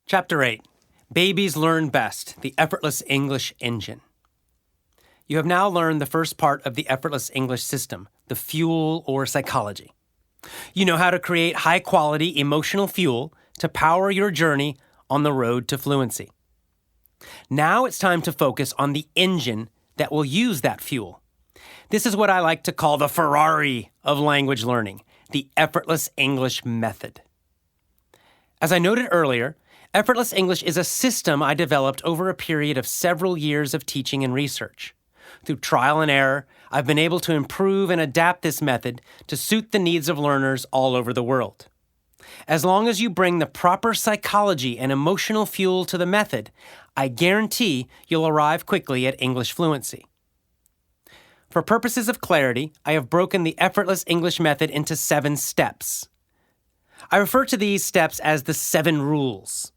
Chapter 8, Babies Learn Best, the Effortless English Engine. You have now learned the first part of the Effortless English system, the fuel or psychology. You know how to create high-quality emotional fuel to power your journey on the road to fluency. Now it's time to focus on the engine that will use that fuel. This is what I like to call the Ferrari of language learning, the Effortless English method. As I noted earlier, Effortless English is a system I developed over a period of several years of teaching and research. Through trial and error, I've been able to improve and adapt this method to suit the needs of learners all over the world. As long as you bring the proper psychology and emotional fuel to the method, I guarantee you'll arrive quickly at English fluency. For purposes of clarity, I have broken the Effortless English method into 7 steps. I refer to these steps as the 7 rules.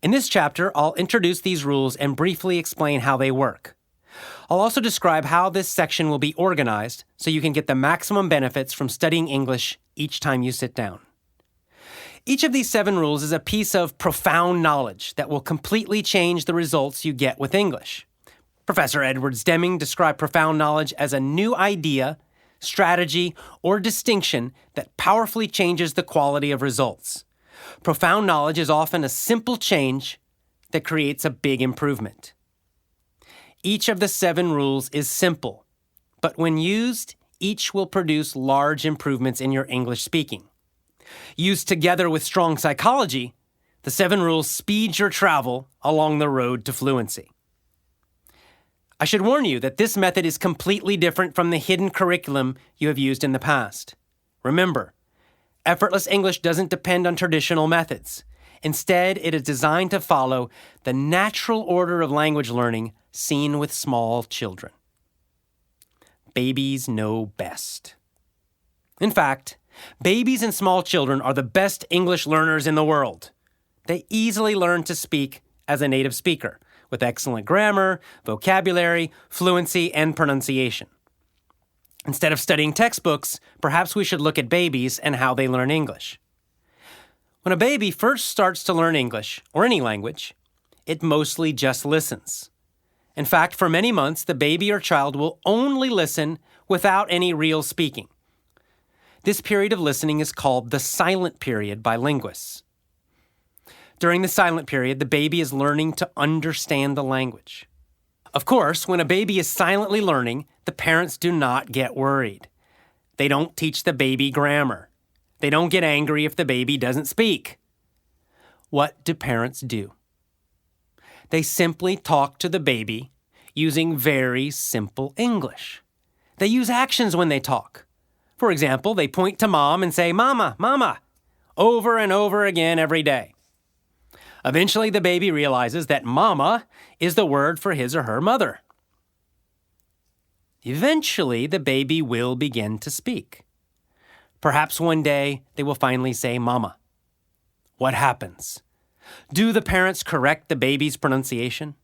In this chapter, I'll introduce these rules and briefly explain how they work. I'll also describe how this section will be organized so you can get the maximum benefits from studying English each time you sit down. Each of these 7 rules is a piece of profound knowledge that will completely change the results you get with English. Professor Edwards Deming described profound knowledge as a new idea, strategy, or distinction that powerfully changes the quality of results. Profound knowledge is often a simple change that creates a big improvement. Each of the 7 rules is simple, but when used, each will produce large improvements in your English speaking. Used together with strong psychology, the 7 rules speed your travel along the road to fluency. I should warn you that this method is completely different from the hidden curriculum you have used in the past. Remember, Effortless English doesn't depend on traditional methods. Instead, it is designed to follow the natural order of language learning seen with small children. Babies know best. In fact, babies and small children are the best English learners in the world. They easily learn to speak as a native speaker, with excellent grammar, vocabulary, fluency, and pronunciation. Instead of studying textbooks, perhaps we should look at babies and how they learn English. When a baby first starts to learn English, or any language, it mostly just listens. In fact, for many months, the baby or child will only listen without any real speaking. This period of listening is called the silent period by linguists. During the silent period, the baby is learning to understand the language. Of course, when a baby is silently learning, the parents do not get worried. They don't teach the baby grammar. They don't get angry if the baby doesn't speak. What do parents do? They simply talk to the baby using very simple English. They use actions when they talk. For example, they point to mom and say, "Mama, mama," over and over again every day. Eventually, the baby realizes that mama is the word for his or her mother. Eventually, the baby will begin to speak. Perhaps one day, they will finally say mama. What happens? Do the parents correct the baby's pronunciation?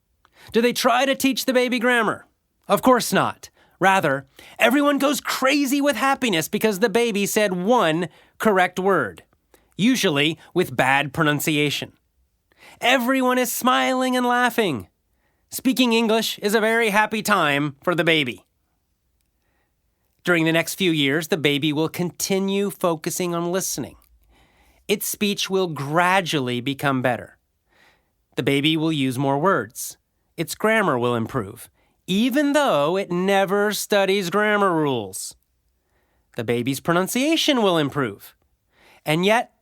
Do they try to teach the baby grammar? Of course not. Rather, everyone goes crazy with happiness because the baby said one correct word, usually with bad pronunciation. Everyone is smiling and laughing. Speaking English is a very happy time for the baby. During the next few years, the baby will continue focusing on listening. Its speech will gradually become better. The baby will use more words. Its grammar will improve, even though it never studies grammar rules. The baby's pronunciation will improve. And yet,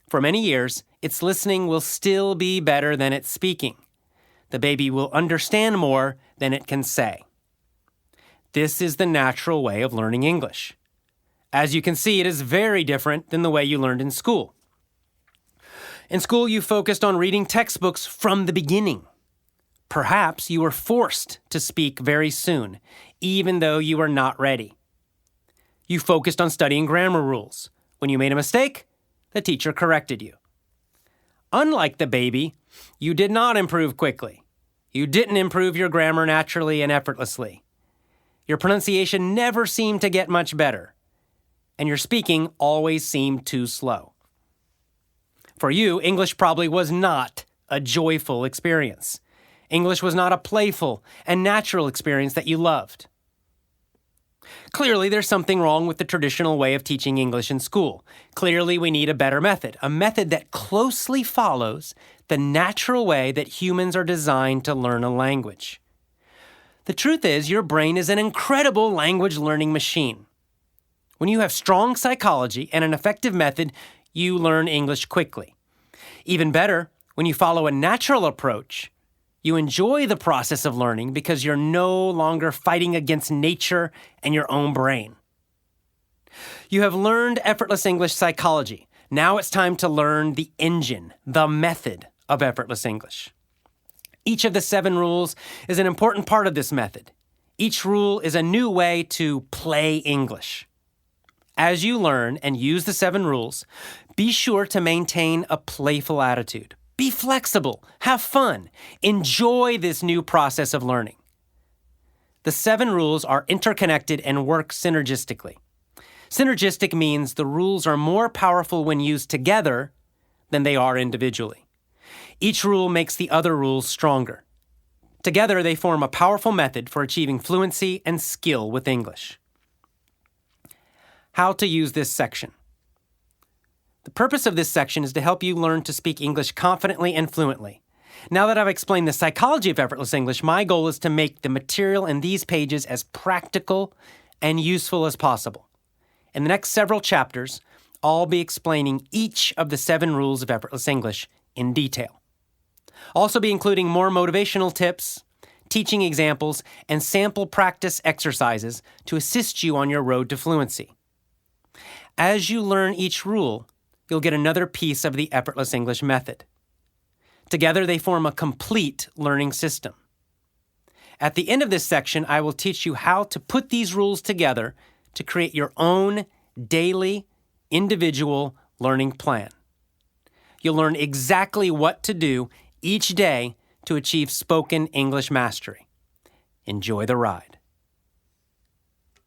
for many years, its listening will still be better than its speaking. The baby will understand more than it can say. This is the natural way of learning English. As you can see, it is very different than the way you learned in school. In school, you focused on reading textbooks from the beginning. Perhaps you were forced to speak very soon, even though you were not ready. You focused on studying grammar rules. When you made a mistake, the teacher corrected you. Unlike the baby, you did not improve quickly. You didn't improve your grammar naturally and effortlessly. Your pronunciation never seemed to get much better, and your speaking always seemed too slow. For you, English probably was not a joyful experience. English was not a playful and natural experience that you loved. Clearly, there's something wrong with the traditional way of teaching English in school. Clearly, we need a better method, a method that closely follows the natural way that humans are designed to learn a language. The truth is, your brain is an incredible language learning machine. When you have strong psychology and an effective method, you learn English quickly. Even better, when you follow a natural approach, you enjoy the process of learning because you're no longer fighting against nature and your own brain. You have learned effortless English psychology. Now it's time to learn the engine, the method of effortless English. Each of the 7 rules is an important part of this method. Each rule is a new way to play English. As you learn and use the 7 rules, be sure to maintain a playful attitude. Be flexible, have fun, enjoy this new process of learning. The 7 rules are interconnected and work synergistically. Synergistic means the rules are more powerful when used together than they are individually. Each rule makes the other rules stronger. Together, they form a powerful method for achieving fluency and skill with English. How to use this section. The purpose of this section is to help you learn to speak English confidently and fluently. Now that I've explained the psychology of effortless English, my goal is to make the material in these pages as practical and useful as possible. In the next several chapters, I'll be explaining each of the 7 rules of effortless English in detail. I'll also be including more motivational tips, teaching examples, and sample practice exercises to assist you on your road to fluency. As you learn each rule, you'll get another piece of the effortless English method. Together, they form a complete learning system. At the end of this section, I will teach you how to put these rules together to create your own daily, individual learning plan. You'll learn exactly what to do each day to achieve spoken English mastery. Enjoy the ride.